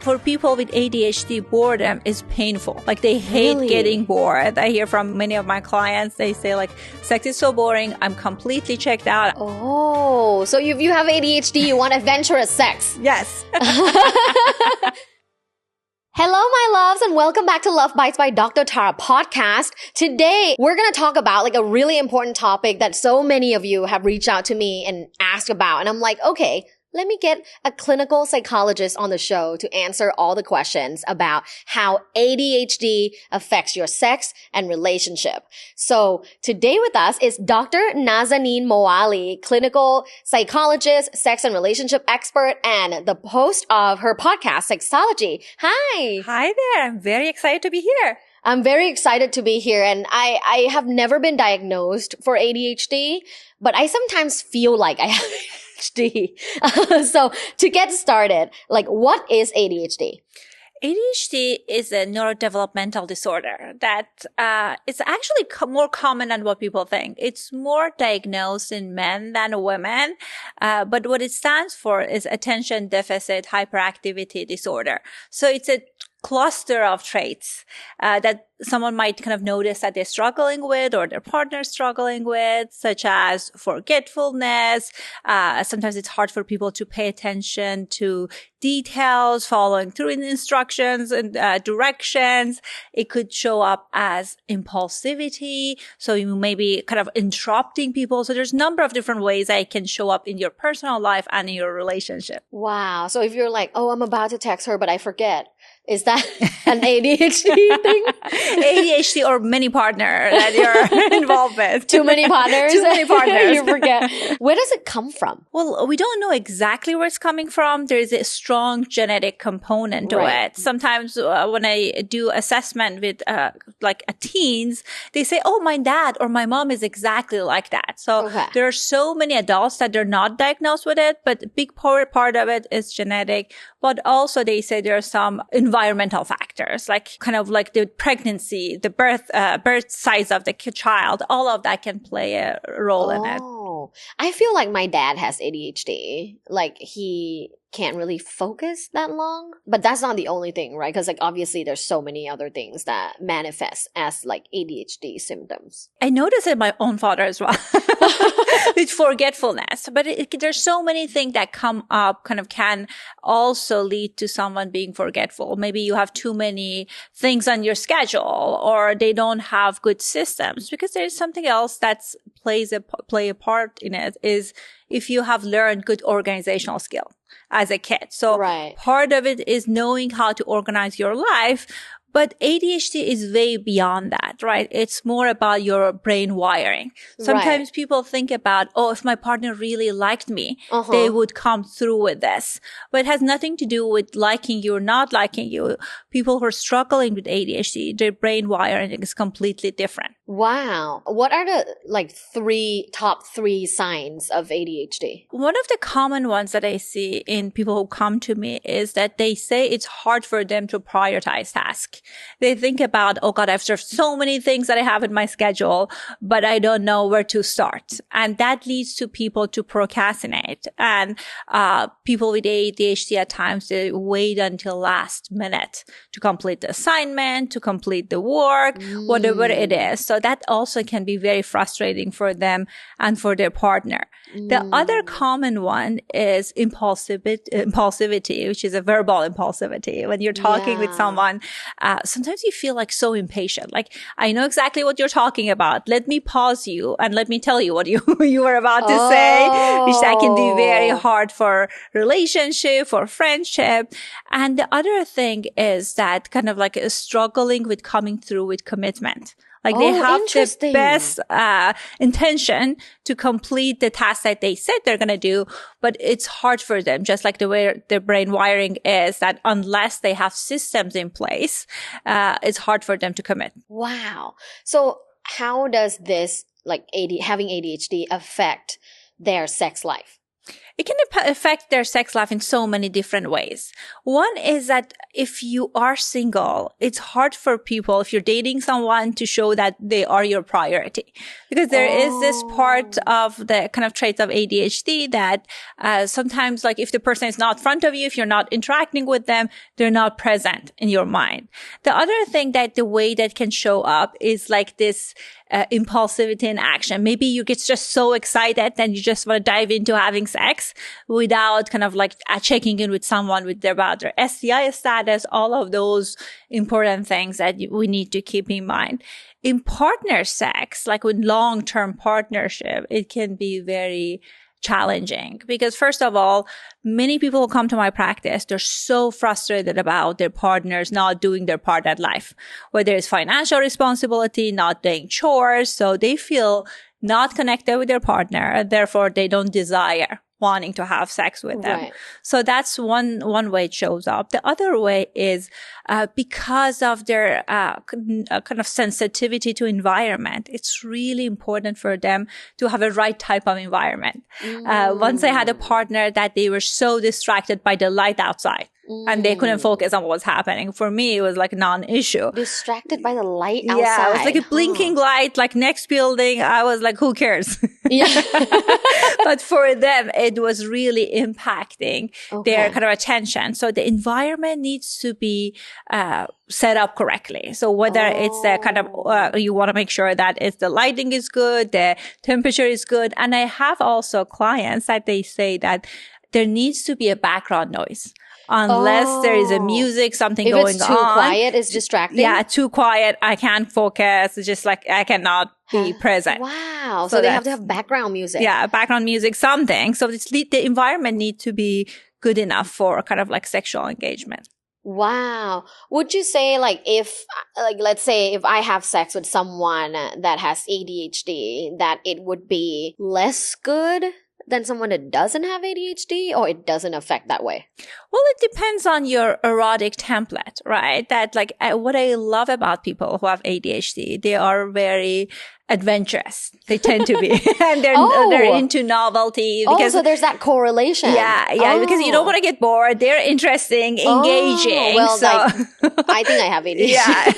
For people with ADHD, boredom is painful. Like they hate getting bored. I hear from many of my clients, they say like, sex is so boring. I'm completely checked out. Oh, so if you have ADHD, you want adventurous sex. Yes. Hello, my loves, and welcome back to Luvbites by Dr. Tara podcast. Today, we're going to talk about like a really important topic that so many of you have reached out to me and asked about. And I'm like, okay, let me get a clinical psychologist on the show to answer all the questions about how ADHD affects your sex and relationship. So today with us is Dr. Nazanin Moali, clinical psychologist, sex and relationship expert, and the host of her podcast, Sexology. Hi. Hi there. I'm very excited to be here. I'm very excited to be here, and I have never been diagnosed for ADHD, but I sometimes feel like I have ADHD. So to get started, like what is ADHD? ADHD is a neurodevelopmental disorder that is actually more common than what people think. It's more diagnosed in men than women, but what it stands for is attention deficit hyperactivity disorder. So it's a cluster of traits that someone might kind of notice that they're struggling with or their partner's struggling with, such as forgetfulness. Sometimes it's hard for people to pay attention to details, following through in instructions and directions. It could show up as impulsivity. So you may be kind of interrupting people. So there's a number of different ways that it can show up in your personal life and in your relationship. Wow. So if you're like, oh, I'm about to text her, but I forget. Is that an ADHD thing? ADHD or many partner that you're involved with. Too many partners? Too many partners. You forget. Where does it come from? Well, we don't know exactly where it's coming from. There is a strong genetic component to it. Sometimes when I do assessment with like teens, they say, oh, my dad or my mom is exactly like that. So there are so many adults that they're not diagnosed with it, but a big part of it is genetic. But also they say there are some environmental factors, like kind of like the pregnancy, the birth size of the child. All of that can play a role in it. I feel like my dad has ADHD. Like he can't really focus that long. But that's not the only thing, right? Because like obviously there's so many other things that manifest as like ADHD symptoms. I notice it in my own father as well. With forgetfulness. But there's so many things that come up kind of can also lead to someone being forgetful. Maybe you have too many things on your schedule or they don't have good systems, because there's something else that play a part in it is if you have learned good organizational skill as a kid. So part of it is knowing how to organize your life. But ADHD is way beyond that, right? It's more about your brain wiring. Sometimes people think about, oh, if my partner really liked me, they would come through with this. But it has nothing to do with liking you or not liking you. People who are struggling with ADHD, their brain wiring is completely different. Wow. What are the top three signs of ADHD? One of the common ones that I see in people who come to me is that they say it's hard for them to prioritize tasks. They think about, oh God, I've served so many things that I have in my schedule, but I don't know where to start. And that leads to people to procrastinate. And people with ADHD at times, they wait until last minute to complete the assignment, to complete the work, whatever it is. So that also can be very frustrating for them and for their partner. The other common one is impulsivity, which is a verbal impulsivity. When you're talking with someone, sometimes you feel like so impatient. Like, I know exactly what you're talking about. Let me pause you and let me tell you what you were about to say, which that can be very hard for relationship, for friendship. And the other thing is that kind of like struggling with coming through with commitment. Like they have the best intention to complete the task that they said they're going to do, but it's hard for them, just like the way their brain wiring is, that unless they have systems in place, it's hard for them to commit. Wow. So how does this, like having ADHD affect their sex life? It can affect their sex life in so many different ways. One is that if you are single, it's hard for people, if you're dating someone, to show that they are your priority. Because there is this part of the kind of traits of ADHD that sometimes, like, if the person is not in front of you, if you're not interacting with them, they're not present in your mind. The other thing that the way that can show up is like this impulsivity in action. Maybe you get just so excited and you just want to dive into having sex without kind of like checking in with someone about their STI status, all of those important things that we need to keep in mind. In partner sex, like with long-term partnership, it can be very challenging because, first of all, many people who come to my practice, they're so frustrated about their partners not doing their part at life, whether it's financial responsibility, not doing chores. So they feel not connected with their partner. Therefore, they don't desire wanting to have sex with them. Right. So that's one way it shows up. The other way is because of their kind of sensitivity to environment. It's really important for them to have a right type of environment. Once I had a partner that they were so distracted by the light outside. And they couldn't focus on what was happening. For me, it was like a non-issue. Distracted by the light outside. Yeah, it was like a blinking light, like next building. I was like, who cares? Yeah. But for them, it was really impacting their kind of attention. So the environment needs to be set up correctly. So whether it's the kind of, you want to make sure that the lighting is good, the temperature is good. And I have also clients that they say that there needs to be a background noise. Unless there is a music, something going on. If it's too quiet, it's distracting? Yeah, too quiet. I can't focus. It's just like I cannot be present. Wow. So they have to have background music. Yeah, background music, something. So the environment needs to be good enough for kind of like sexual engagement. Wow. Would you say let's say if I have sex with someone that has ADHD, that it would be less good than someone that doesn't have ADHD, or it doesn't affect that way? Well, it depends on your erotic template, right? That what I love about people who have ADHD, they are very adventurous. They tend to be, and they're into novelty. Because, so there's that correlation. Yeah, because you don't want to get bored. They're interesting, engaging. Well, I think I have ADHD. Yeah.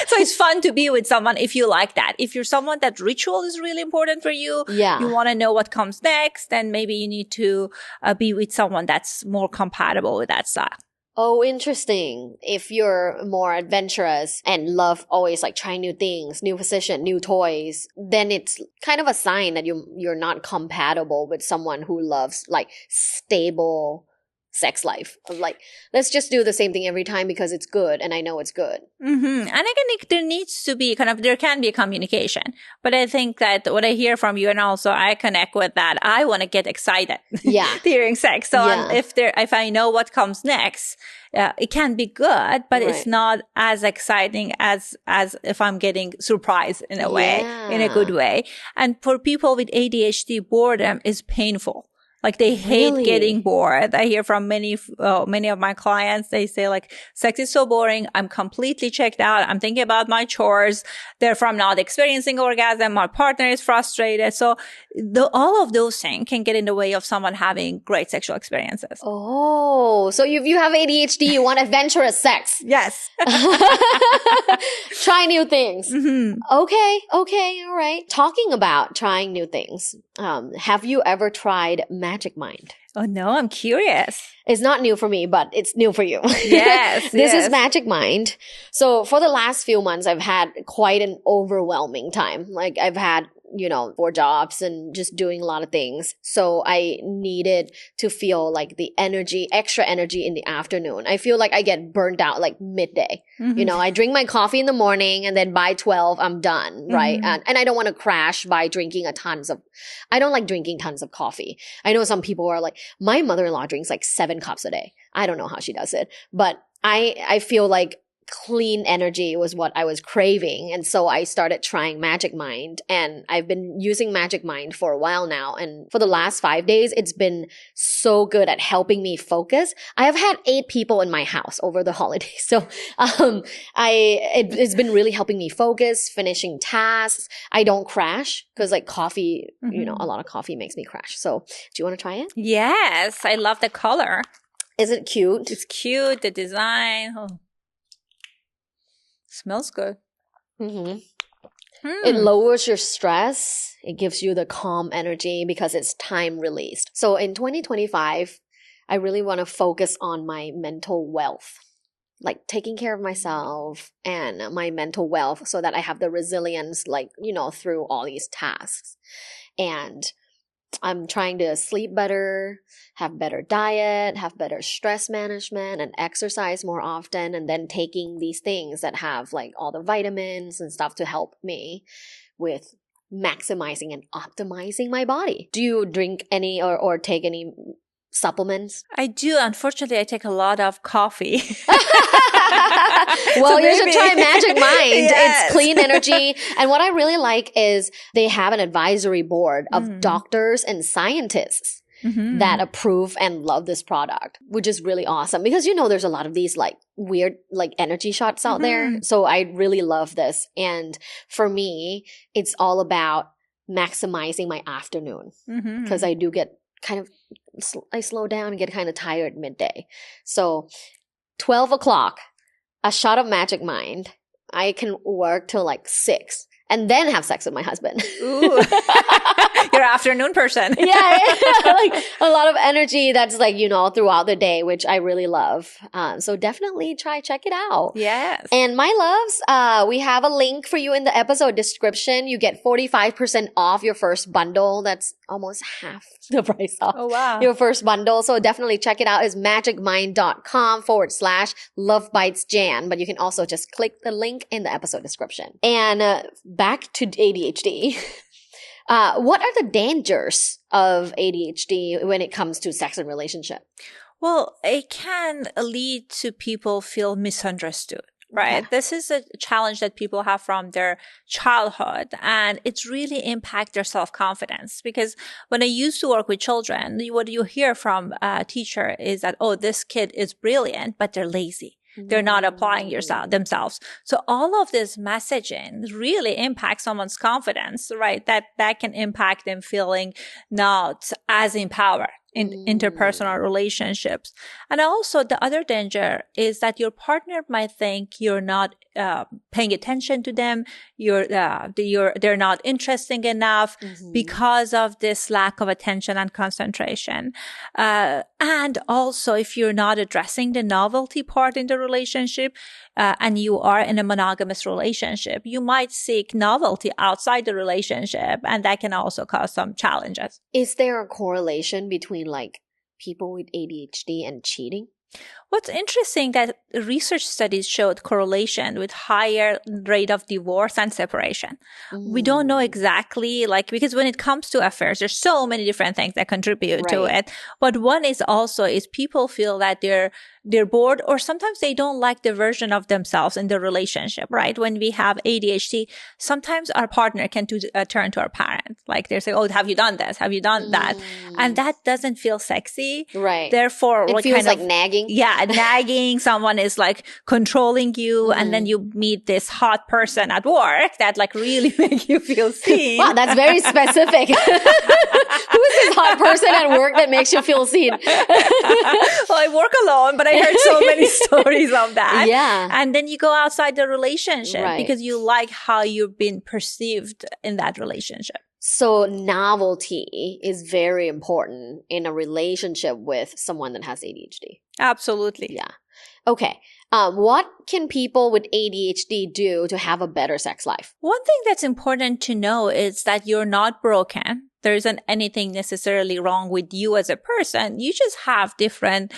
So it's fun to be with someone if you like that. If you're someone that ritual is really important for you, you want to know what comes next, then maybe you need to be with someone that's more compatible with that style. Oh, interesting. If you're more adventurous and love always like trying new things, new position, new toys, then it's kind of a sign that you're not compatible with someone who loves like stable sex life of like, let's just do the same thing every time because it's good and I know it's good. And again, there needs to be there can be a communication. But I think that what I hear from you, and also I connect with that, I want to get excited during sex. So if I know what comes next, it can be good, but it's not as exciting as if I'm getting surprised in a way, in a good way. And for people with ADHD, boredom is painful. Like they hate getting bored. I hear from many of my clients, they say like, sex is so boring. I'm completely checked out. I'm thinking about my chores. Therefore, I'm not experiencing orgasm. My partner is frustrated. So all of those things can get in the way of someone having great sexual experiences. Oh, so if you have ADHD, you want adventurous sex. Yes. Try new things. Okay. All right. Talking about trying new things. Have you ever tried Magic Mind? Oh no, I'm curious. It's not new for me, but it's new for you. Yes. This is Magic Mind. So for the last few months, I've had quite an overwhelming time. Like I've had 4 jobs and just doing a lot of things. So I needed to feel like the extra energy in the afternoon. I feel like I get burnt out like midday. I drink my coffee in the morning and then by 12, I'm done, right? And I don't want to crash by drinking I don't like drinking tons of coffee. I know some people are like, my mother-in-law drinks like 7 cups a day. I don't know how she does it, but I feel like clean energy was what I was craving. And so I started trying Magic Mind, and I've been using Magic Mind for a while now. And for the last 5 days, it's been so good at helping me focus. I have had 8 people in my house over the holidays. So, it's been really helping me focus, finishing tasks. I don't crash because like coffee, a lot of coffee makes me crash. So do you want to try it? Yes. I love the color. Is it cute? It's cute. The design. Oh. Smells good. It lowers your stress. It gives you the calm energy because it's time released. So in 2025, I really want to focus on my mental wealth, like taking care of myself and my mental wealth so that I have the resilience, through all these tasks. And I'm trying to sleep better, have better diet, have better stress management, and exercise more often, and then taking these things that have like all the vitamins and stuff to help me with maximizing and optimizing my body. Do you drink any or take any supplements? I do. Unfortunately, I take a lot of coffee. Well, you should try Magic Mind. Yes. It's clean energy. And what I really like is they have an advisory board of doctors and scientists that approve and love this product, which is really awesome because there's a lot of these like weird like energy shots out there. So I really love this. And for me, it's all about maximizing my afternoon because I do get I slow down and get kind of tired midday. So 12 o'clock, a shot of Magic Mind. I can work till like 6 and then have sex with my husband. Ooh. You're an afternoon person. Yeah. Like a lot of energy that's like, throughout the day, which I really love. So definitely check it out. Yes. And my loves, we have a link for you in the episode description. You get 45% off your first bundle. That's almost half the price off. Oh, wow. Your first bundle. So definitely check it out. It's magicmind.com/lovebitesjan. But you can also just click the link in the episode description. And back to ADHD. What are the dangers of ADHD when it comes to sex and relationship? Well, it can lead to people feel misunderstood, right? Yeah. This is a challenge that people have from their childhood, and it's really impact their self-confidence. Because when I used to work with children, what you hear from a teacher is that, oh, this kid is brilliant, but they're lazy. They're not applying themselves. So all of this messaging really impacts someone's confidence, right? That can impact them feeling not as empowered in interpersonal relationships. And also the other danger is that your partner might think you're not paying attention to them. They're not interesting enough because of this lack of attention and concentration. And also if you're not addressing the novelty part in the relationship, and you are in a monogamous relationship, you might seek novelty outside the relationship, and that can also cause some challenges. Is there a correlation between like people with ADHD and cheating? What's interesting that research studies showed correlation with higher rate of divorce and separation. We don't know exactly, because when it comes to affairs, there's so many different things that contribute to it. But one is people feel that they're bored, or sometimes they don't like the version of themselves in the relationship, right? When we have ADHD, sometimes our partner can turn to our parent. Like they say, oh, have you done this? Have you done that? And that doesn't feel sexy. Right. Therefore, it feels like nagging. Yeah, nagging. Someone is like controlling you, and then you meet this hot person at work that like really make you feel seen. Wow, that's very specific. Who is this hot person at work that makes you feel seen? Well, I work alone, but I heard so many stories of that. Yeah. And then you go outside the relationship because you like how you've been perceived in that relationship. So novelty is very important in a relationship with someone that has ADHD. Absolutely. Yeah. Okay. What can people with ADHD do to have a better sex life? One thing that's important to know is that you're not broken. There isn't anything necessarily wrong with you as a person. You just have different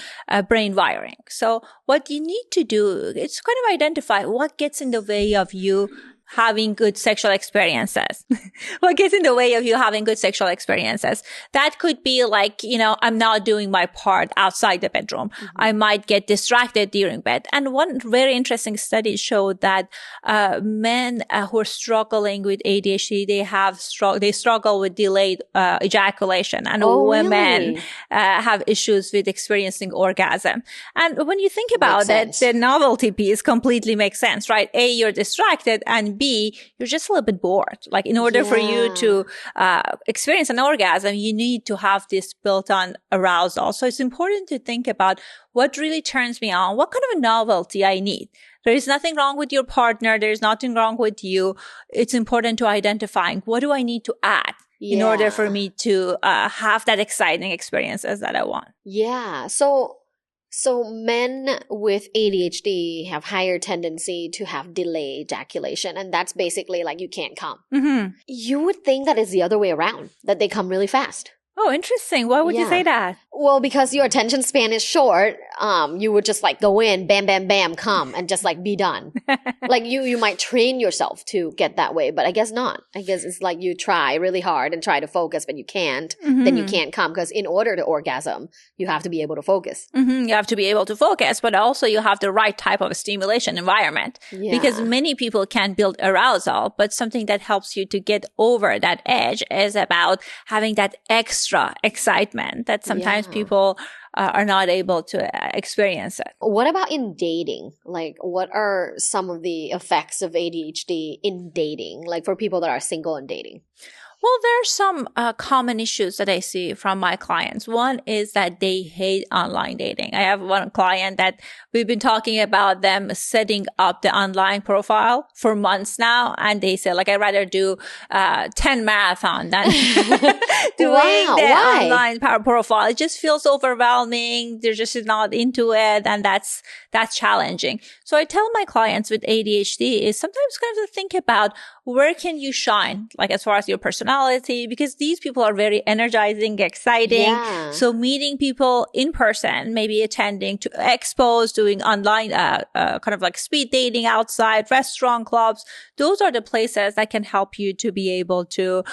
brain wiring. So what you need to do is kind of identify what gets in the way of you having good sexual experiences? What gets in the way of you having good sexual experiences? That could be like, I'm not doing my part outside the bedroom. I might get distracted during bed. And one very interesting study showed that men who are struggling with ADHD, they struggle with delayed ejaculation, and women have issues with experiencing orgasm. And when you think about it, the novelty piece completely makes sense, right? A, you're distracted, and B, you're just a little bit bored. Like in order for you to experience an orgasm, you need to have this built-on arousal. So it's important to think about what really turns me on, what kind of a novelty I need. There is nothing wrong with your partner. There's nothing wrong with you. It's important to identifying what do I need to add in order for me to have that exciting experiences that I want. Yeah. So men with ADHD have higher tendency to have delayed ejaculation, and that's basically like you can't come. You would think that it's the other way around, that they come really fast. Oh, interesting. Why would you say that? Well, because your attention span is short, you would just like go in, bam, bam, bam, come, and just like be done. Like you might train yourself to get that way, but I guess not. I guess it's like you try really hard and try to focus, but you can't. Then you can't come, because in order to orgasm, you have to be able to focus. You have to be able to focus, but also you have the right type of stimulation environment. Because many people can build arousal, but something that helps you to get over that edge is about having that extra excitement that sometimes people are not able to experience it. What about in dating? Like, what are some of the effects of ADHD in dating? Like for people that are single and dating? Well, there are some common issues that I see from my clients. One is that they hate online dating. I have one client that we've been talking about them setting up the online profile for months now. And they say, like, I'd rather do 10 marathon than doing the online profile. It just feels overwhelming. They're just not into it. And that's challenging. So I tell my clients with ADHD is sometimes kind of to think about where can you shine, like as far as your personality, because these people are very energizing, exciting. So meeting people in person, maybe attending to expos, doing online, kind of like speed dating outside, restaurant clubs. Those are the places that can help you to be able to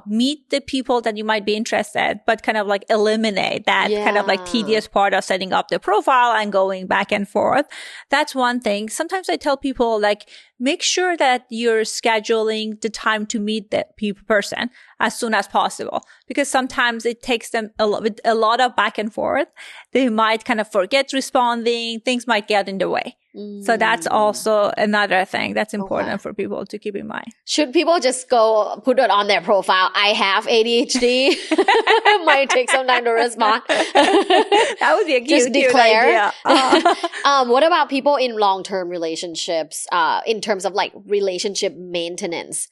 meet the people that you might be interested, but kind of like eliminate that kind of like tedious part of setting up the profile and going back and forth. That's one thing. Sometimes I tell people, like, make sure that you're scheduling the time to meet the person as soon as possible, because sometimes it takes them a lot of back and forth. They might kind of forget responding. Things might get in the way. So that's also another thing that's important for people to keep in mind. Should people just go put it on their profile, I have ADHD? It might take some time to respond. That would be a cute declare. idea. What about people in long-term relationships, in terms of like relationship maintenance?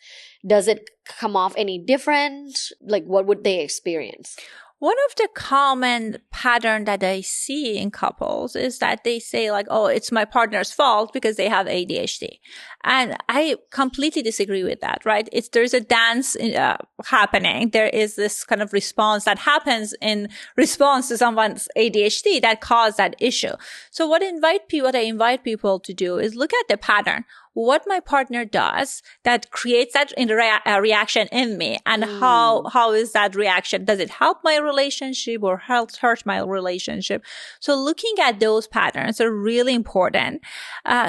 Does it come off any different? Like, what would they experience? One of the common pattern that I see in couples is that they say like, oh, it's my partner's fault because they have ADHD. And I completely disagree with that, right? There's a dance happening. There is this kind of response that happens in response to someone's ADHD that caused that issue. So what I invite people to do is look at the pattern. What my partner does that creates that reaction in me, and how is that reaction? Does it help my relationship or hurt my relationship? So looking at those patterns are really important.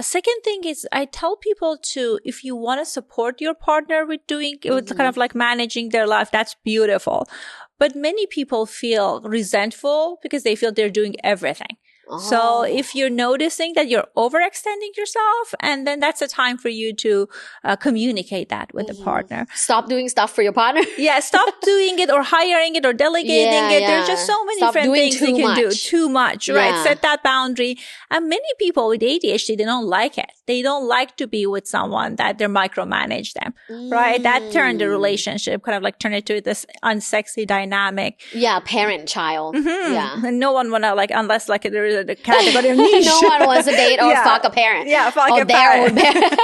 Second thing is I tell people to, if you want to support your partner with kind of like managing their life, that's beautiful. But many people feel resentful because they feel they're doing everything. So if you're noticing that you're overextending yourself, and then that's a time for you to communicate that with the partner. Stop doing stuff for your partner. Stop doing it or hiring it or delegating it. There's just so many different things you can do. Too much, right? Set that boundary. And many people with ADHD, they don't like it. They don't like to be with someone that they micromanage them, right? That turned the relationship, kind of like turn it to this unsexy dynamic. Yeah, parent-child. And no one wanna, like, unless like there is particular category of niche. No one wants to date or fuck a parent. Yeah, fuck a their parent. own parent.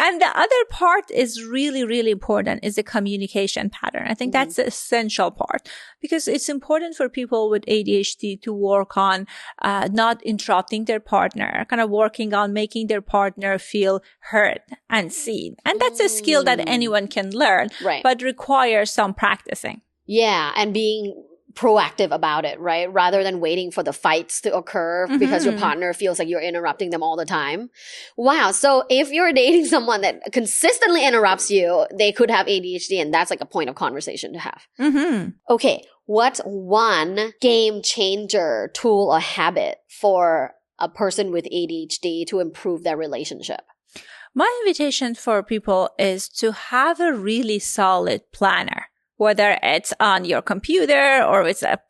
And the other part is really, really important is the communication pattern. I think that's the essential part because it's important for people with ADHD to work on not interrupting their partner, kind of working on making their partner feel heard and seen. And that's a skill that anyone can learn, but requires some practicing. Yeah, and being proactive about it, right? Rather than waiting for the fights to occur because your partner feels like you're interrupting them all the time. Wow. So if you're dating someone that consistently interrupts you, they could have ADHD, and that's like a point of conversation to have. Okay. What's one game changer tool or habit for a person with ADHD to improve their relationship? My invitation for people is to have a really solid planner. Whether it's on your computer or it's a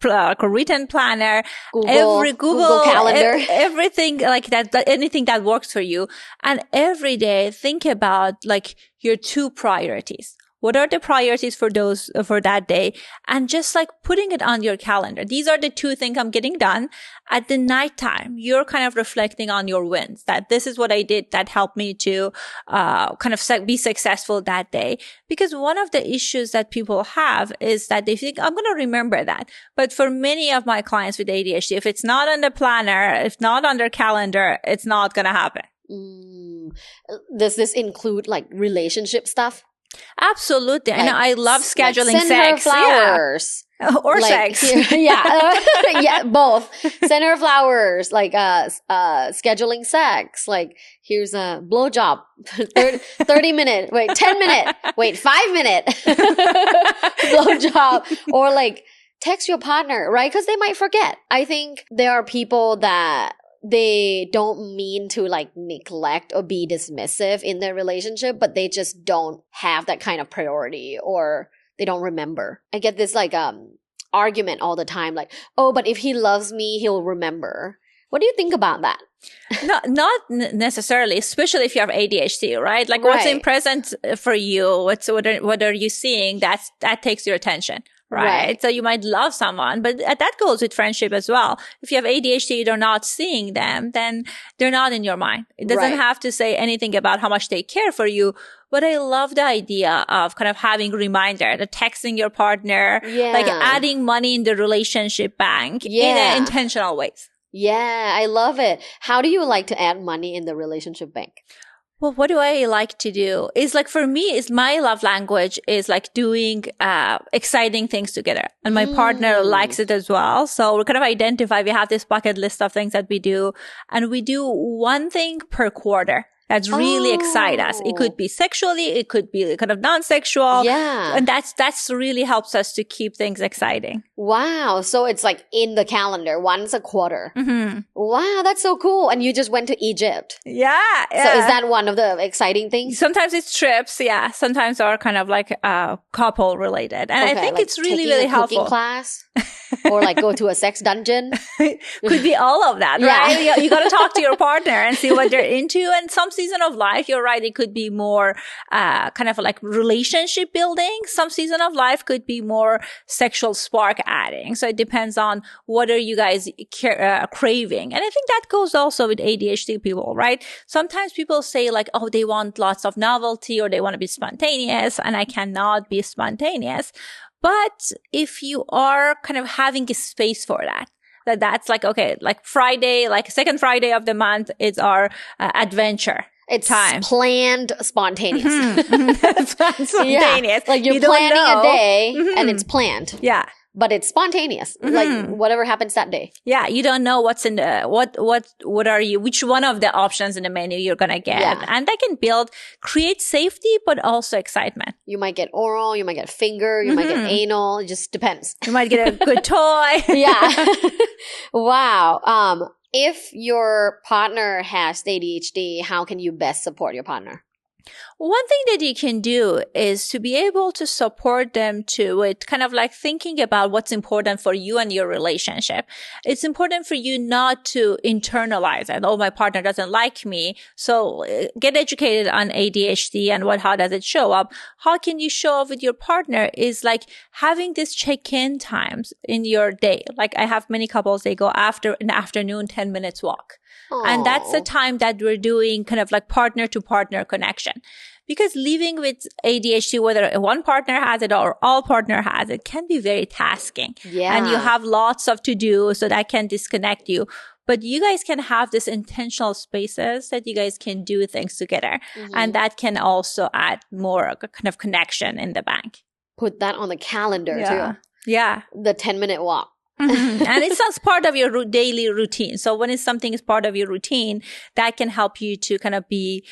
written planner, Google Calendar, everything like that, anything that works for you. And every day think about like your 2 priorities. What are the priorities for that day? And just like putting it on your calendar. These are the 2 things I'm getting done. At the nighttime, you're kind of reflecting on your wins, that this is what I did that helped me to kind of be successful that day. Because one of the issues that people have is that they think, I'm going to remember that. But for many of my clients with ADHD, if it's not on the planner, if not on their calendar, it's not going to happen. Does this include like relationship stuff? Absolutely. Like, and I love scheduling like send sex. her flowers. Yeah. Or like, sex. Yeah, both. Send her flowers, like scheduling sex. Like, here's a blowjob, 30 minute, 10 minute, 5 minute blowjob. Or like text your partner, right? Because they might forget. I think there are people that they don't mean to like neglect or be dismissive in their relationship, but they just don't have that kind of priority, or they don't remember. I get this like argument all the time, like, oh, but if he loves me, he'll remember. What do you think about that? Not necessarily, especially if you have ADHD, right? Like what's in present for you, what are you seeing that takes your attention. Right. So you might love someone, but that goes with friendship as well. If you have ADHD, you're not seeing them, then they're not in your mind. It doesn't have to say anything about how much they care for you. But I love the idea of kind of having reminder, the texting your partner, like adding money in the relationship bank in intentional ways. Yeah, I love it. How do you like to add money in the relationship bank? Well, what do I like to do? Is like for me, is my love language is like doing exciting things together. And my partner likes it as well. So we kind of identify, we have this bucket list of things that we do. And we do one thing per quarter. That's really excite us. It could be sexually, it could be kind of non-sexual. Yeah. And that's really helps us to keep things exciting. Wow. So it's like in the calendar, once a quarter. Wow, that's so cool. And you just went to Egypt. Yeah. So is that one of the exciting things? Sometimes it's trips, yeah. Sometimes are kind of like couple related. And I think like it's really, really helpful. Cooking class? Or like go to a sex dungeon? Could be all of that, right? You got to talk to your partner and see what they're into. And some season of life, you're right, it could be more kind of like relationship building. Some season of life could be more sexual spark adding. So it depends on what are you guys craving. And I think that goes also with ADHD people, right? Sometimes people say like, oh, they want lots of novelty or they want to be spontaneous, and I cannot be spontaneous. But if you are kind of having a space for that's like, okay, like Friday, like second Friday of the month is our adventure. It's time. Planned spontaneous. Planned spontaneous. Like you're planning a day and it's planned. Yeah. But it's spontaneous. Like whatever happens that day. Yeah. You don't know what's in the, what are you, which one of the options in the menu you're going to get. Yeah. And that can create safety, but also excitement. You might get oral, you might get finger, you might get anal. It just depends. You might get a good toy. Yeah. Wow. If your partner has ADHD, how can you best support your partner? One thing that you can do is to be able to support them to it, kind of like thinking about what's important for you and your relationship. It's important for you not to internalize it. Oh, my partner doesn't like me. So get educated on ADHD and how does it show up? How can you show up with your partner is like having this check-in times in your day. Like I have many couples, they go after an afternoon 10 minutes walk. And that's the time that we're doing kind of like partner to partner connection. Because living with ADHD, whether one partner has it or all partner has it, can be very tasking. Yeah. And you have lots of to do, so that can disconnect you. But you guys can have this intentional spaces that you guys can do things together. And that can also add more kind of connection in the bank. Put that on the calendar too. Yeah. The 10-minute walk. And it's not part of your daily routine. So when something is part of your routine, that can help you to kind of be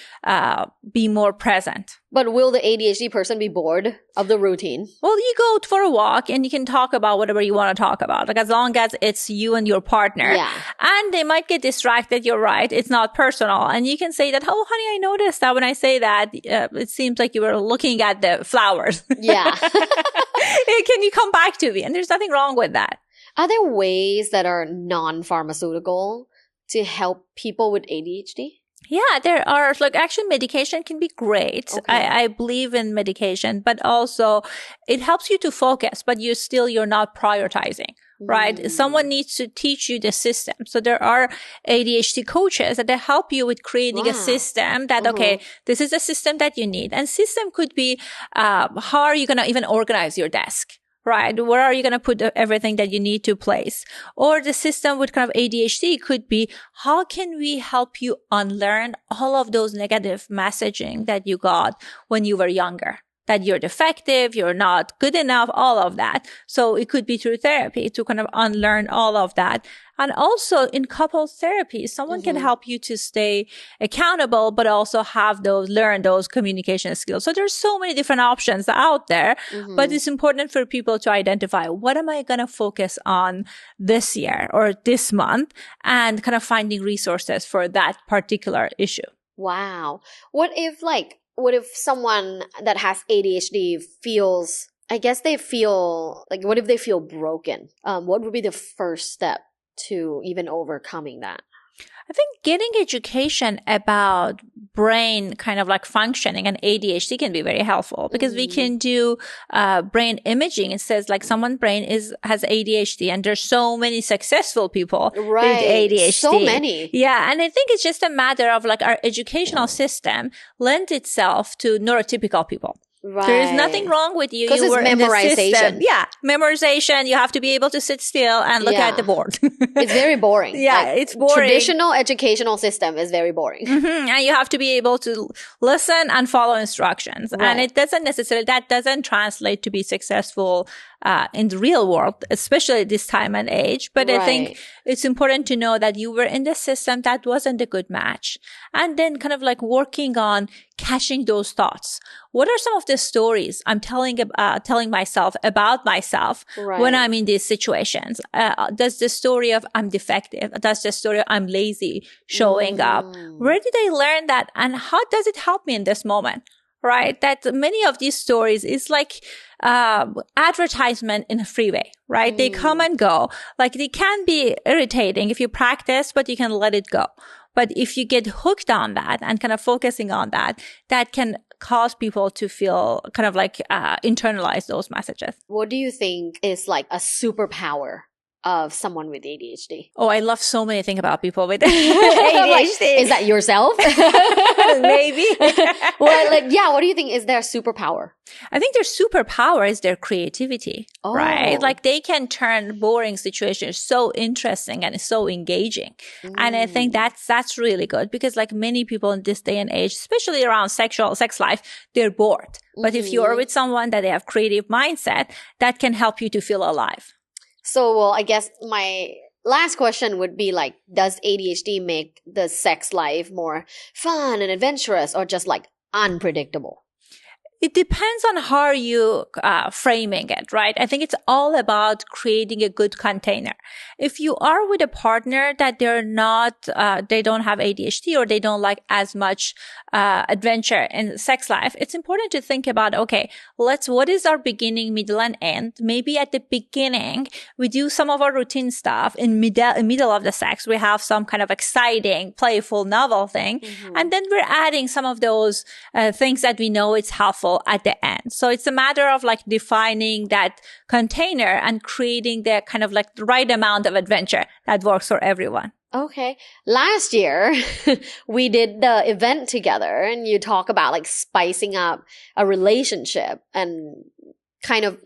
more present. But will the ADHD person be bored of the routine? Well, you go for a walk and you can talk about whatever you want to talk about. Like as long as it's you and your partner. Yeah. And they might get distracted. You're right. It's not personal. And you can say that, oh, honey, I noticed that when I say that, it seems like you were looking at the flowers. Yeah. Can you come back to me? And there's nothing wrong with that. Are there ways that are non-pharmaceutical to help people with ADHD? Yeah, there are. Like actually medication can be great. Okay. I believe in medication, but also it helps you to focus, but you're not prioritizing, right? Someone needs to teach you the system. So there are ADHD coaches that help you with creating a system that, okay, this is a system that you need. And system could be, how are you going to even organize your desk? Right? Where are you going to put everything that you need to place? Or the system with kind of ADHD could be, how can we help you unlearn all of those negative messaging that you got when you were younger? That you're defective, you're not good enough, all of that. So it could be through therapy to kind of unlearn all of that. And also in couples therapy, someone can help you to stay accountable, but also learn those communication skills. So there's so many different options out there, but it's important for people to identify, what am I going to focus on this year or this month, and kind of finding resources for that particular issue. Wow. What if someone that has ADHD feels, I guess they feel, like, what if they feel broken? What would be the first step to even overcoming that? I think getting education about brain kind of like functioning and ADHD can be very helpful, because we can do brain imaging. It says like someone's brain has ADHD, and there's so many successful people with ADHD. So many. Yeah. And I think it's just a matter of like our educational system lends itself to neurotypical people. Right. There is nothing wrong with you. Because it's memorization. Yeah. Memorization. You have to be able to sit still and look at the board. It's very boring. Yeah, like, it's boring. Traditional educational system is very boring. And you have to be able to listen and follow instructions. Right. And that doesn't translate to be successful in the real world, especially this time and age. But I think it's important to know that you were in the system that wasn't a good match. And then kind of like working on catching those thoughts. What are some of the stories I'm telling myself about myself when I'm in these situations? Does the story of I'm defective? Does the story of I'm lazy showing up? Where did I learn that? And how does it help me in this moment? Right? That many of these stories is like advertisement in a freeway, right? They come and go. Like they can be irritating if you practice, but you can let it go. But if you get hooked on that and kind of focusing on that, that can cause people to feel kind of like internalize those messages. What do you think is like a superpower of someone with ADHD? Oh, I love so many things about people with ADHD. Like, is that yourself? Maybe. Well, like, yeah, what do you think is their superpower? I think their superpower is their creativity, right? Like they can turn boring situations so interesting and so engaging. And I think that's really good, because like many people in this day and age, especially around sex life, they're bored. But if you're with someone that they have creative mindset, that can help you to feel alive. So, well, I guess my last question would be like, does ADHD make the sex life more fun and adventurous, or just like unpredictable? it depends on how you framing it, right? I think it's all about creating a good container. If you are with a partner that they're not, they don't have ADHD or they don't like as much adventure in sex life, it's important to think about, okay, what is our beginning, middle, and end? Maybe at the beginning, we do some of our routine stuff. In middle of the sex, we have some kind of exciting, playful, novel thing. And then we're adding some of those things that we know it's helpful at the end. So it's a matter of like defining that container and creating the kind of like the right amount of adventure that works for everyone. Okay. Last year, we did the event together and you talk about like spicing up a relationship and kind of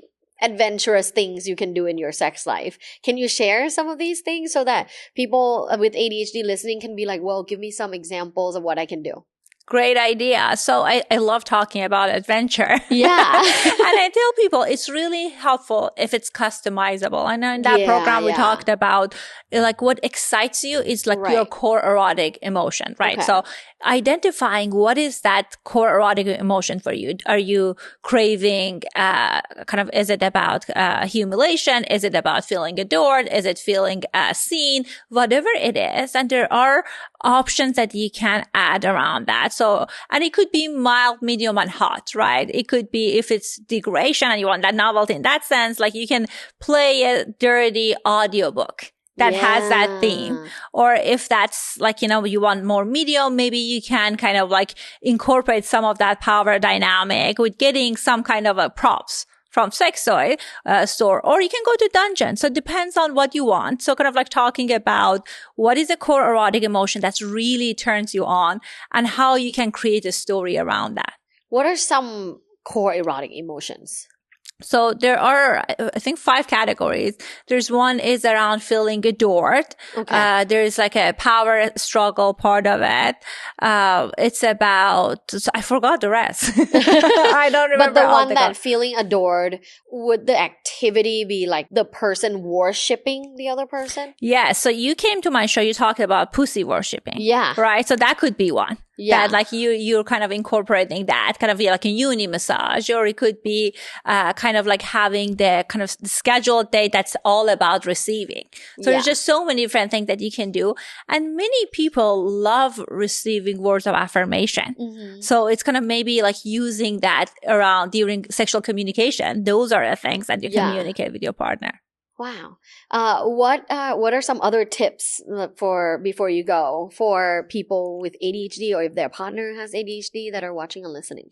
adventurous things you can do in your sex life. Can you share some of these things so that people with ADHD listening can be like, well, give me some examples of what I can do? Great idea. So I love talking about adventure. Yeah. And I tell people it's really helpful if it's customizable. I know in that program we talked about like what excites you is like your core erotic emotion, right? Okay. So identifying what is that core erotic emotion for you. Are you craving, is it about humiliation? Is it about feeling adored? Is it feeling seen? Whatever it is. And there are options that you can add around that. So, and it could be mild, medium, and hot, right? It could be if it's degradation and you want that novelty in that sense, like you can play a dirty audiobook that has that theme. Or if that's like, you want more medium, maybe you can kind of like incorporate some of that power dynamic with getting some kind of a props from sex toy store, or you can go to dungeon. So it depends on what you want. So kind of like talking about what is a core erotic emotion that really turns you on and how you can create a story around that. What are some core erotic emotions? So there are, I think, 5 categories. There's one is around feeling adored. Okay. There's like a power struggle part of it. It's about, I forgot the rest. I don't remember. But the one that feeling adored, would the activity be like the person worshipping the other person? Yeah. So you came to my show, you talked about pussy worshipping. Yeah. Right? So that could be one. Yeah. That like you're kind of incorporating that kind of like a uni massage, or it could be, kind of like having the kind of scheduled date that's all about receiving. So there's just so many different things that you can do. And many people love receiving words of affirmation. Mm-hmm. So it's kind of maybe like using that around during sexual communication. Those are the things that you communicate with your partner. Wow. What are some other tips for before you go for people with ADHD or if their partner has ADHD that are watching and listening?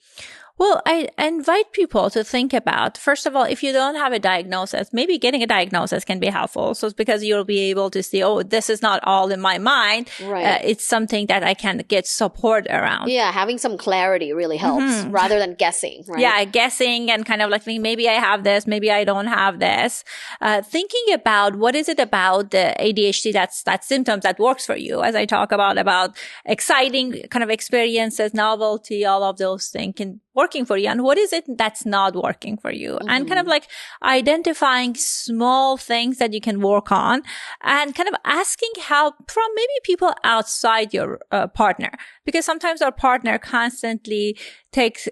Well, I invite people to think about, first of all, if you don't have a diagnosis, maybe getting a diagnosis can be helpful. So it's because you'll be able to see, oh, this is not all in my mind. Right. It's something that I can get support around. Yeah, having some clarity really helps rather than guessing, right? Yeah, guessing and kind of like thinking, maybe I have this, maybe I don't have this. Thinking about what is it about the ADHD that symptoms that works for you, as I talk about exciting kind of experiences, novelty, all of those things can working for you, and what is it that's not working for you, and kind of like identifying small things that you can work on and kind of asking help from maybe people outside your partner, because sometimes our partner constantly takes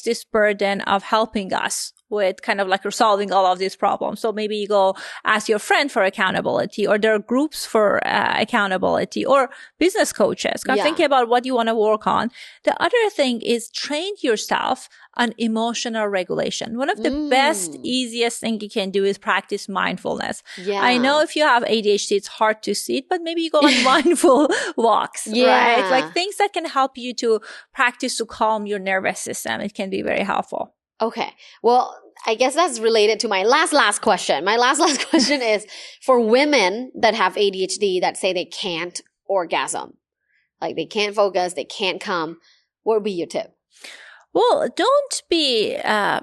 this burden of helping us with kind of like solving all of these problems. So maybe you go ask your friend for accountability, or there are groups for accountability, or business coaches. Thinking about what you want to work on. The other thing is train yourself on emotional regulation. One of the best, easiest thing you can do is practice mindfulness. Yeah. I know if you have ADHD, it's hard to see it, but maybe you go on mindful walks, right? Like things that can help you to practice to calm your nervous system. It can be very helpful. Okay. Well, I guess that's related to my last question. My last question is for women that have ADHD that say they can't orgasm, like they can't focus, they can't come. What would be your tip? Well, don't be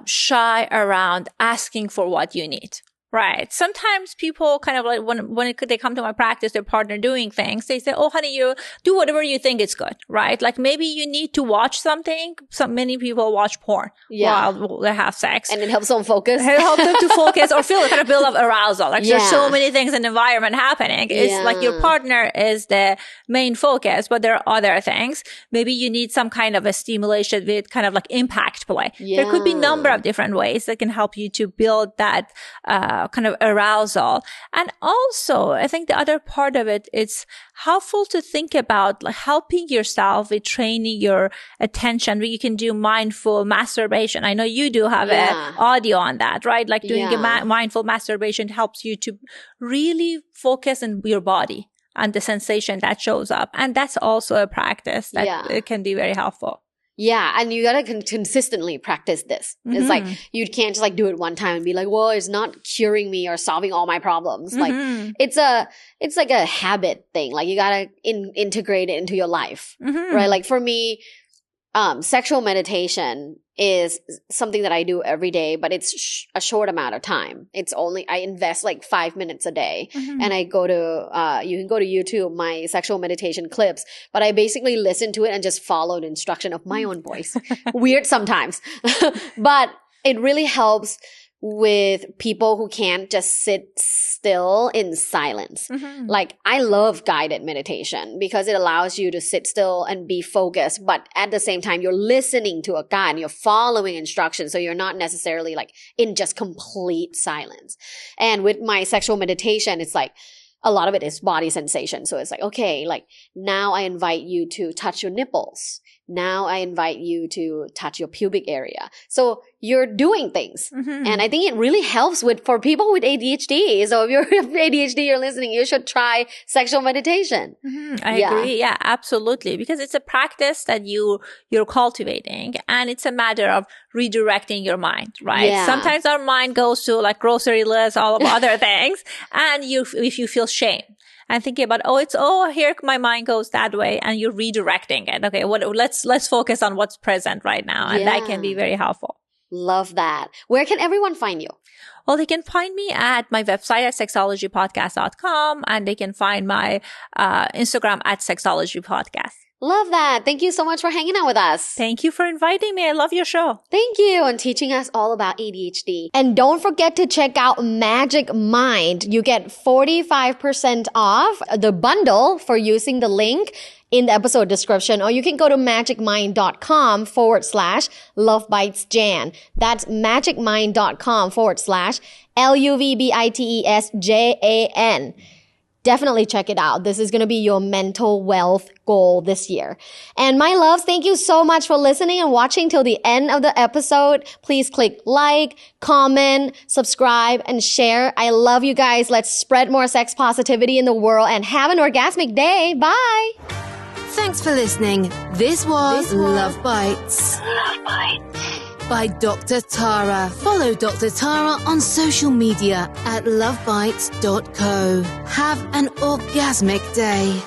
shy around asking for what you need. Right. Sometimes people kind of like when they come to my practice, their partner doing things, they say, oh, honey, you do whatever you think is good, right? Like maybe you need to watch something. Many people watch porn while they have sex. And it helps them focus. It helps them to focus or feel kind of build up arousal. Like there's so many things in the environment happening. It's like your partner is the main focus, but there are other things. Maybe you need some kind of a stimulation with kind of like impact play. There could be a number of different ways that can help you to build that, kind of arousal. And also, I think the other part of it, it's helpful to think about like helping yourself with training your attention. You can do mindful masturbation. I know you do have an audio on that, right? Like doing a mindful masturbation helps you to really focus on your body and the sensation that shows up. And that's also a practice that it can be very helpful. Yeah, and you gotta consistently practice this. It's like, you can't just like do it one time and be like, well, it's not curing me or solving all my problems. Like, it's like a habit thing. Like, you gotta integrate it into your life, right? Like for me, sexual meditation is something that I do every day, but it's a short amount of time. I invest like 5 minutes a day, and I go to, you can go to YouTube, my sexual meditation clips, but I basically listen to it and just follow the instruction of my own voice. Weird sometimes, but it really helps with people who can't just sit still in silence. Like, I love guided meditation because it allows you to sit still and be focused, but at the same time, you're listening to a guide and you're following instructions. So you're not necessarily like in just complete silence. And with my sexual meditation, it's like, a lot of it is body sensation. So it's like, okay, like now I invite you to touch your nipples. Now I invite you to touch your pubic area. So you're doing things. And I think it really helps for people with ADHD. So if you're ADHD, you're listening, you should try sexual meditation. I agree. Yeah, absolutely. Because it's a practice that you're cultivating, and it's a matter of redirecting your mind, right? Yeah. Sometimes our mind goes to like grocery lists, all of other things. And if you feel shame and thinking about, here my mind goes that way, and you're redirecting it. Okay, let's focus on what's present right now. And that can be very helpful. Love that. Where can everyone find you? Well, they can find me at my website at sexologypodcast.com, and they can find my Instagram at sexologypodcast. Love that. Thank you so much for hanging out with us. Thank you for inviting me. I love your show. Thank you, and teaching us all about ADHD. And don't forget to check out Magic Mind. You get 45% off the bundle for using the link in the episode description, or you can go to magicmind.com/lovebitesjan. That's magicmind.com/LUVBITESJAN. Definitely check it out. This is going to be your mental wealth goal this year. And my loves, thank you so much for listening and watching till the end of the episode. Please click like, comment, subscribe, and share. I love you guys. Let's spread more sex positivity in the world and have an orgasmic day. Bye. Thanks for listening. This was Love Bites. Love Bites. By Dr. Tara. Follow Dr. Tara on social media at lovebites.co. Have an orgasmic day.